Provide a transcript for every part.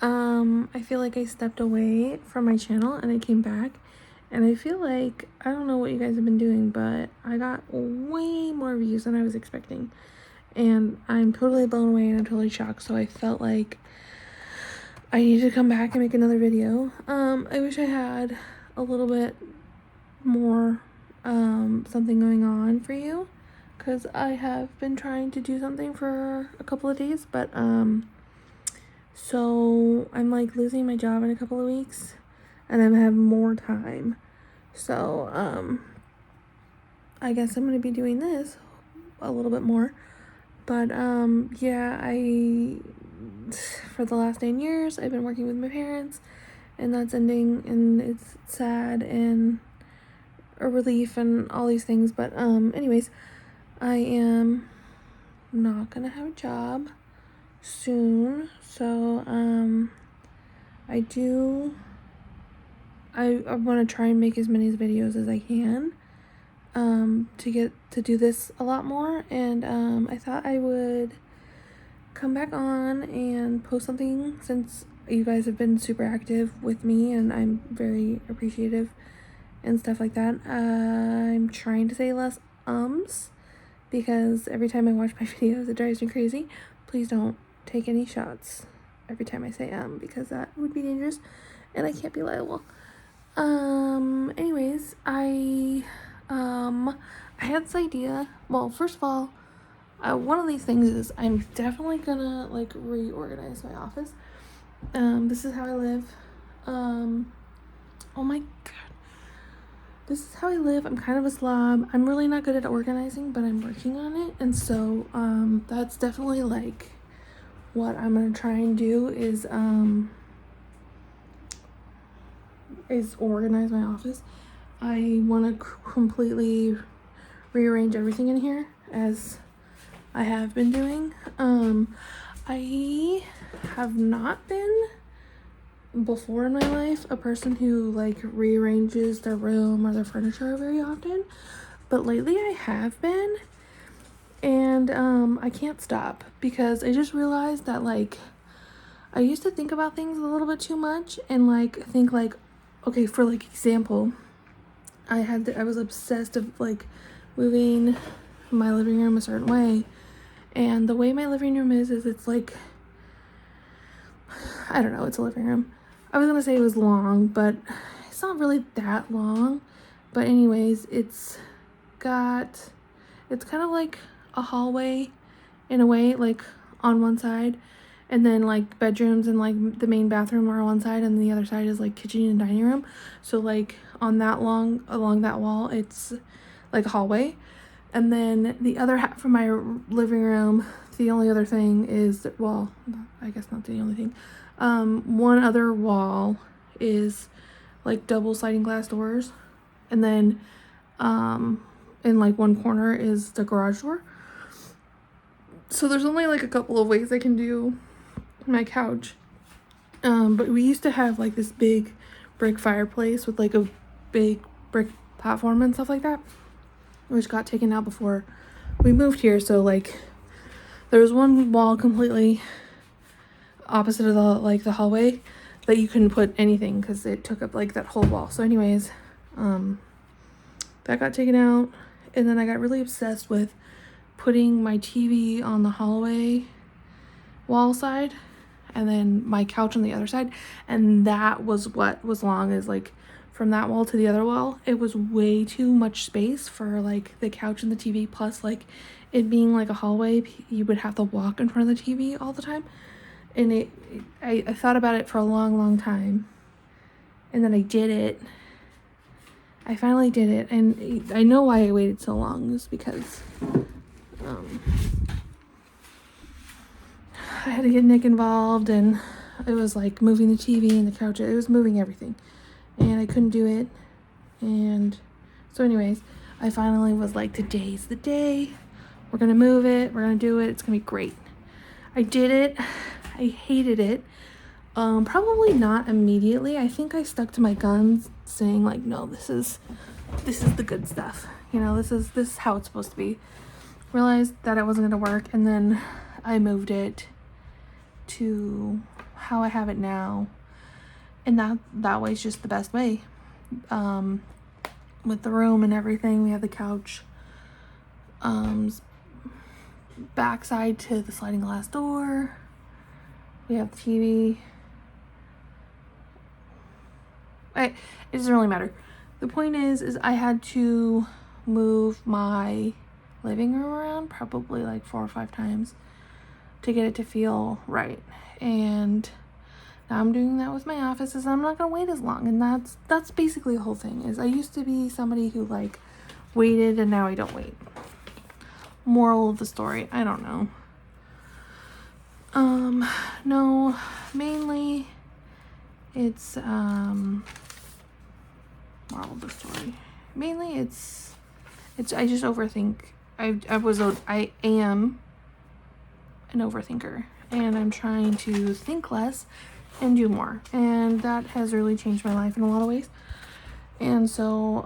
I feel like I stepped away from my channel and I came back, and I feel like, I don't know what you guys have been doing, but I got way more views than I was expecting, and I'm totally blown away and I'm totally shocked. So I felt like I needed to come back and make another video. I wish I had a little bit more something going on for you, because I have been trying to do something for a couple of days, but so I'm like losing my job in a couple of weeks and I'm gonna have more time. So I guess I'm gonna be doing this a little bit more. But yeah, for the last 9 years I've been working with my parents, and that's ending, and it's sad and a relief and all these things. But anyways, I am not gonna have a job soon, so I want to try and make as many videos as I can to get to do this a lot more. And I thought I would come back on and post something, since you guys have been super active with me and I'm very appreciative and stuff like that. I'm trying to say less because every time I watch my videos it drives me crazy. Please don't take any shots every time I say because that would be dangerous and I can't be liable. Anyways, I had this idea. Well, first of all, one of these things is I'm definitely gonna like reorganize my office. This is how I live. Oh my god. This is how I live. I'm kind of a slob. I'm really not good at organizing, but I'm working on it. And so, that's definitely like what I'm gonna try and do is organize my office. I want to completely rearrange everything in here, as I have been doing. I have not been before in my life a person who like rearranges their room or their furniture very often, but lately I have been, and I can't stop, because I just realized that like I used to think about things a little bit too much and like think like, okay, for like example, I was obsessed of like moving my living room a certain way, and the way my living room is it's like, I don't know, it's a living room. I was gonna say it was long, but it's not really that long. But anyways, it's kind of like a hallway in a way, like on one side, and then like bedrooms and like the main bathroom are on one side, and the other side is like kitchen and dining room. So like along that wall, it's like a hallway. And then the other half of my living room, the only other thing is, well, I guess not the only thing, one other wall is like double sliding glass doors, and then in like one corner is the garage door. So there's only like a couple of ways I can do my couch. But we used to have like this big brick fireplace with like a big brick platform and stuff like that, which got taken out before we moved here. So like there was one wall completely opposite of the hallway that you couldn't put anything because it took up like that whole wall. So anyways, that got taken out, and then I got really obsessed with putting my TV on the hallway wall side and then my couch on the other side, and that was what was long, is like from that wall to the other wall. It was way too much space for like the couch and the TV, plus like it being like a hallway, you would have to walk in front of the TV all the time. And I thought about it for a long time, and then I did it. I finally did it, and I know why I waited so long is because I had to get Nick involved, and it was like moving the TV and the couch. It was moving everything, and I couldn't do it. And so anyways, I finally was like, today's the day. We're gonna move it. We're gonna do it. It's gonna be great. I did it. I hated it. Probably not immediately. I think I stuck to my guns, saying like, no, this is the good stuff. You know, this is how it's supposed to be. Realized that it wasn't gonna work, and then I moved it to how I have it now. And that way is just the best way. With the room and everything, we have the couch, backside to the sliding glass door. We have the TV. It doesn't really matter. The point is I had to move my living room around probably like 4 or 5 times to get it to feel right. And now I'm doing that with my offices. I'm not gonna wait as long, and that's basically the whole thing. Is I used to be somebody who like waited, and now I don't wait. Moral of the story, I don't know. No, mainly it's moral of the story. Mainly it's I just overthink. I am an overthinker, and I'm trying to think less and do more, and that has really changed my life in a lot of ways. And so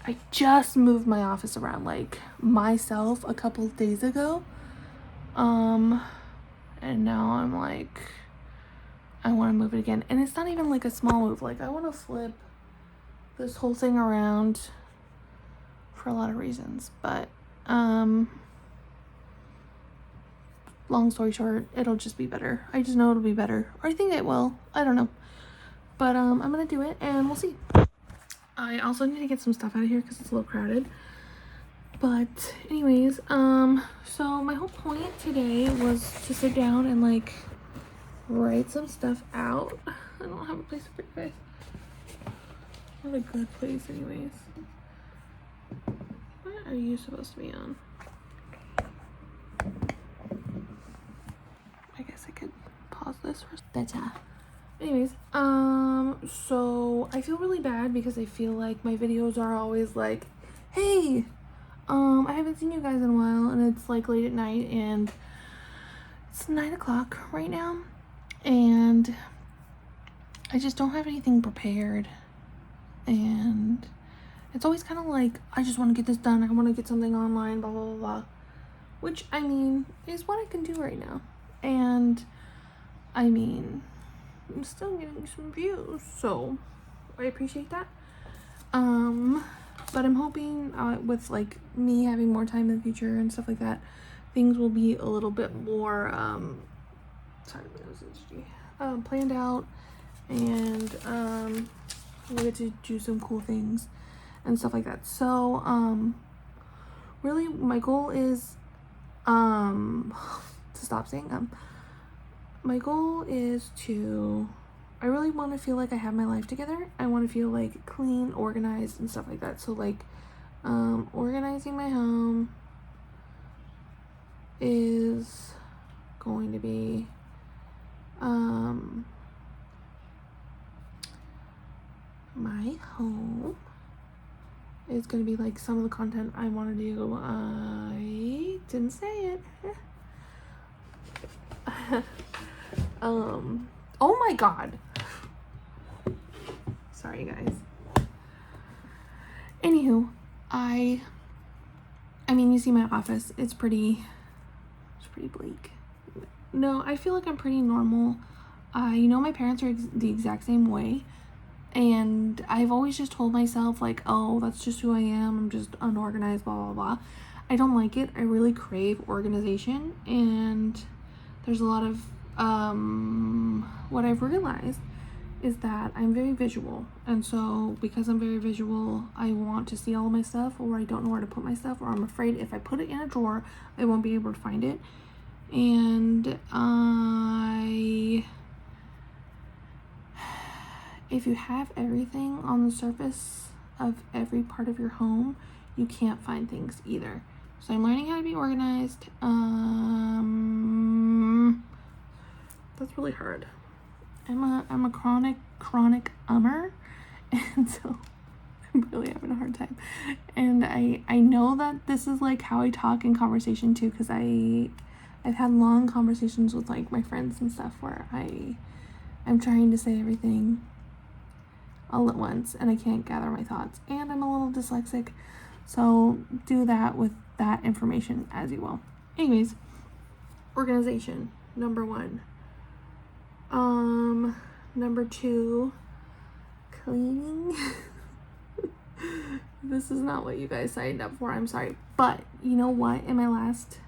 I just moved my office around like myself a couple of days ago, and now I'm like, I want to move it again. And it's not even like a small move. Like, I want to flip this whole thing around for a lot of reasons, but long story short, it'll just be better. I just know it'll be better, or I think it will. I don't know, but I'm gonna do it, and we'll see. I also need to get some stuff out of here because it's a little crowded. But anyways, so my whole point today was to sit down and like write some stuff out. I don't have a place to put you guys. Not a good place, anyways. What are you supposed to be on? I guess I could pause this for better. Anyways, so I feel really bad because I feel like my videos are always like, hey, I haven't seen you guys in a while, and it's like late at night, and it's 9 o'clock right now, and I just don't have anything prepared, and it's always kind of like, I just want to get this done, I want to get something online, blah, blah, blah, blah, which, I mean, is what I can do right now, and, I mean, I'm still getting some views, so I appreciate that. But I'm hoping with like me having more time in the future and stuff like that, things will be a little bit more planned out, and we'll get to do some cool things and stuff like that. So really my goal is to stop saying my goal is to, I really want to feel like I have my life together. I want to feel like clean, organized, and stuff like that. So like organizing my home is going to be my home is going to be like some of the content I want to do. I didn't say it. Oh my god. Sorry guys. Anywho, I mean, you see my office, it's pretty bleak. No, I feel like I'm pretty normal. You know, my parents are the exact same way, and I've always just told myself like, oh, that's just who I am, I'm just unorganized, blah blah blah. I don't like it. I really crave organization, and there's a lot of what I've realized is that I'm very visual, and so because I'm very visual, I want to see all of my stuff, or I don't know where to put my stuff, or I'm afraid if I put it in a drawer I won't be able to find it. And if you have everything on the surface of every part of your home, you can't find things either. So I'm learning how to be organized. That's really hard. I'm a chronic ummer, and so I'm really having a hard time. And I know that this is like how I talk in conversation too, because I've had long conversations with like my friends and stuff where I'm trying to say everything all at once and I can't gather my thoughts, and I'm a little dyslexic, so do that with that information as you will. Anyways, organization number 1. Number 2, cleaning. This is not what you guys signed up for, I'm sorry. But you know what? On my last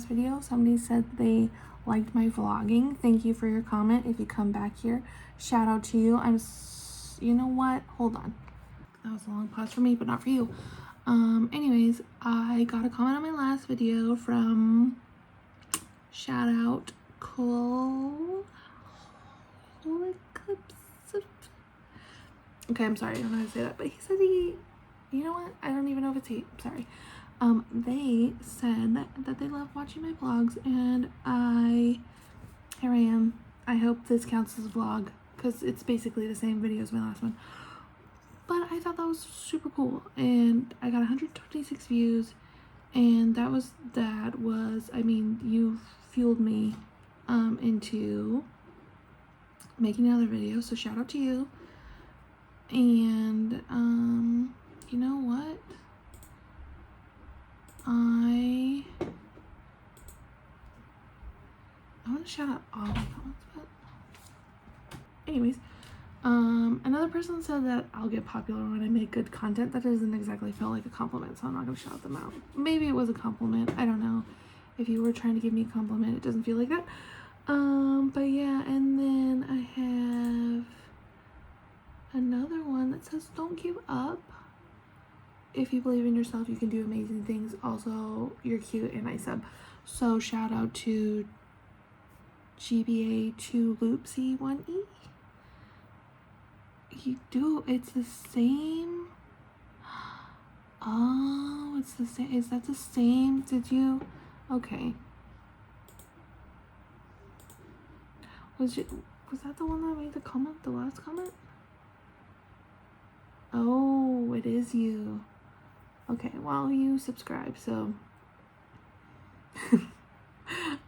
video, somebody said they liked my vlogging. Thank you for your comment. If you come back here, shout out to you. You know what? Hold on. That was a long pause for me, but not for you. Anyways, I got a comment on my last video from shout out Cool Eclipse. Okay, I'm sorry, I don't know how to say that, but he said you know what? I don't even know if it's he. I'm sorry. They said that they love watching my vlogs, and here I am. I hope this counts as a vlog, because it's basically the same video as my last one. But I thought that was super cool, and I got 126 views, and that was, I mean, you fueled me, into making another video, so shout out to you. And, you know what? I want to shout out all my comments, but anyways, another person said that I'll get popular when I make good content. That doesn't exactly feel like a compliment, so I'm not going to shout them out. Maybe it was a compliment. I don't know. If you were trying to give me a compliment, it doesn't feel like that. But yeah, and then I have another one that says, don't give up. If you believe in yourself, you can do amazing things. Also, you're cute and I sub. So shout out to GBA2Loopsy1E. You do, it's the same. Oh, it's the same. Is that the same? Did you? Okay. Was that the one that made the comment, the last comment? Oh, it is you. Okay, well, you subscribe, so.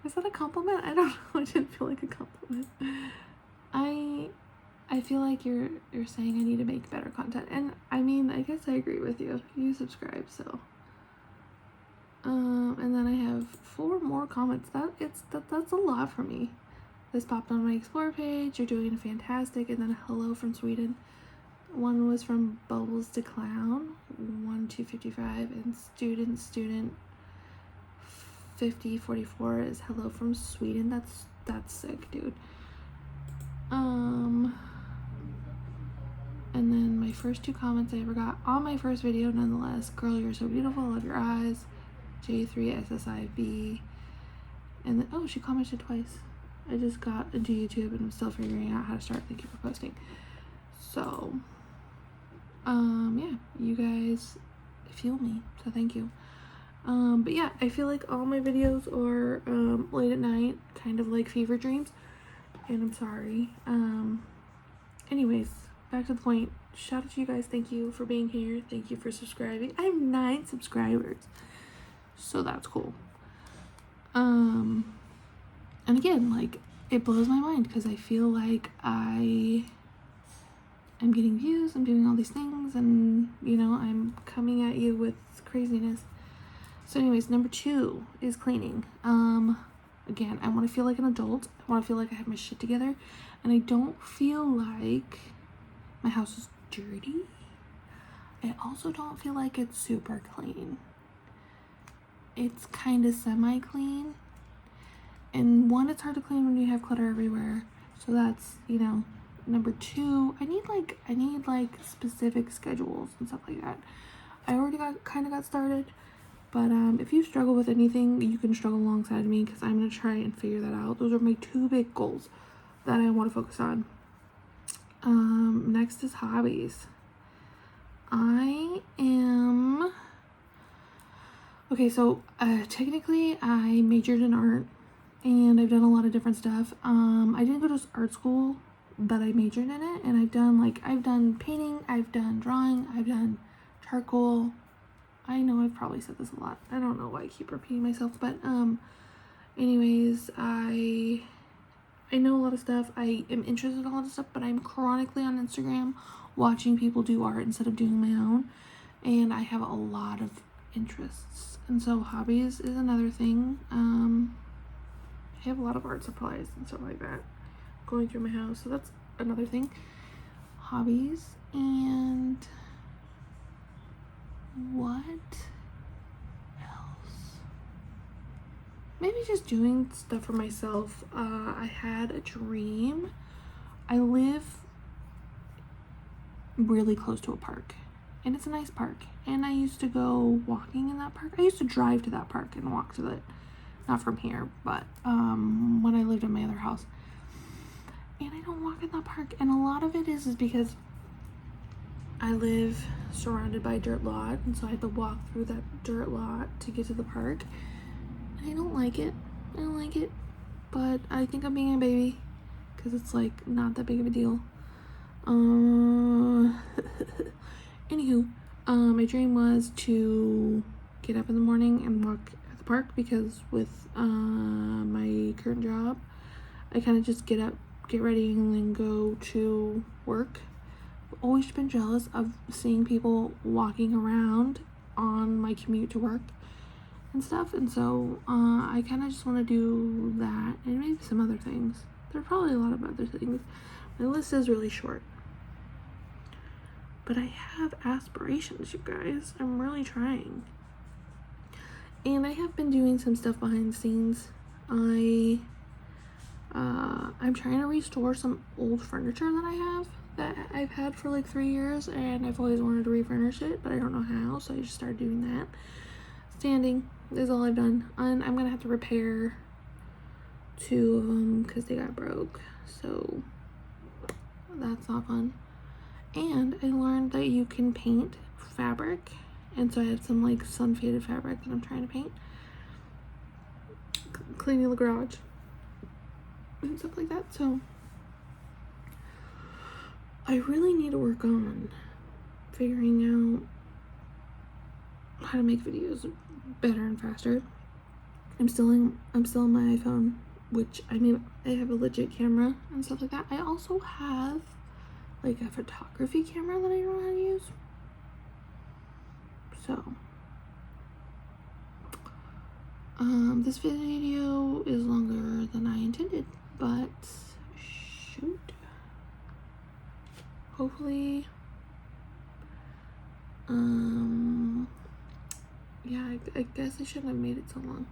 Was that a compliment? I don't know. It didn't feel like a compliment. I feel like you're saying I need to make better content, and I mean, I guess I agree with you. You subscribe, so. And then I have 4 more comments. That's a lot for me. This popped on my Explore page. You're doing fantastic, and then a hello from Sweden. One was from Bubbles to Clown 1255, and student 5044 is hello from Sweden. That's sick, dude. And then my first 2 comments I ever got on my first video, nonetheless. Girl, you're so beautiful. I love your eyes. J3SSIV. And then, oh, she commented twice. I just got into YouTube and I'm still figuring out how to start. Thank you for posting. So, yeah, you guys fuel me, so thank you. But yeah, I feel like all my videos are late at night, kind of like fever dreams, and I'm sorry. Anyways, back to the point. Shout out to you guys. Thank you for being here. Thank you for subscribing. I have 9 subscribers, so that's cool. And again, like, it blows my mind because I feel like I'm getting views, I'm doing all these things, and, you know, I'm coming at you with craziness. So anyways, number 2 is cleaning. Again, I want to feel like an adult. I want to feel like I have my shit together, and I don't feel like my house is dirty. I also don't feel like it's super clean. It's kind of semi-clean. And 1, it's hard to clean when you have clutter everywhere. So that's, you know, number 2. I need specific schedules and stuff like that. I already got started, but if you struggle with anything, you can struggle alongside me, because I'm gonna try and figure that out. Those are my 2 big goals that I want to focus on. Next is hobbies. So technically I majored in art, and I've done a lot of different stuff. I didn't go to art school, but I majored in it, and I've done painting, I've done drawing, I've done charcoal. I know I've probably said this a lot. I don't know why I keep repeating myself, but anyways, I know a lot of stuff. I am interested in a lot of stuff, but I'm chronically on Instagram watching people do art instead of doing my own, and I have a lot of interests, and so hobbies is another thing. I have a lot of art supplies and stuff like that. going through my house. So that's another thing. Hobbies. And what else? Maybe just doing stuff for myself. I had a dream. I live really close to a park, and it's a nice park, and I used to go walking in that park. I used to drive to that park and walk to it, not from here, but when I lived in my other house. And I don't walk in that park, and a lot of it is because I live surrounded by a dirt lot, and so I have to walk through that dirt lot to get to the park, and I don't like it. But I think I'm being a baby because it's like not that big of a deal. Anywho, my dream was to get up in the morning and walk at the park, because with my current job, I kind of just get up, get ready, and then go to work. I've always been jealous of seeing people walking around on my commute to work and stuff, and so I kind of just want to do that, and maybe some other things. There are probably a lot of other things. My list is really short. But I have aspirations, you guys. I'm really trying. And I have been doing some stuff behind the scenes. I'm trying to restore some old furniture that I have, that I've had for like 3 years, and I've always wanted to refurnish it, but I don't know how, so I just started doing that. Standing is all I've done. And I'm gonna have to repair 2 of them because they got broke. So that's not fun. And I learned that you can paint fabric, and so I have some like sun faded fabric that I'm trying to paint. Cleaning the garage and stuff like that. So I really need to work on figuring out how to make videos better and faster. I'm still on my iPhone, which, I mean, I have a legit camera and stuff like that. I also have like a photography camera that I don't know how to use. So this video is longer than I intended, but shoot, hopefully yeah, I guess I shouldn't have made it so long,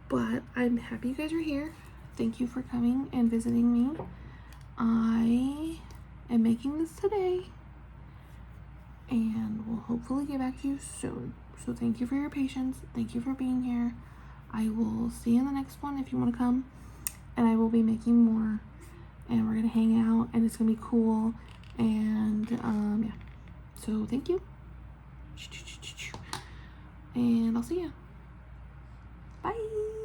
but I'm happy you guys are here. Thank you for coming and visiting me. I am making this today, and will hopefully get back to you soon. So thank you for your patience. Thank you for being here. I will see you in the next one if you want to come, and I will be making more, and we're gonna hang out, and it's gonna be cool. And yeah, so thank you, and I'll see you. Bye.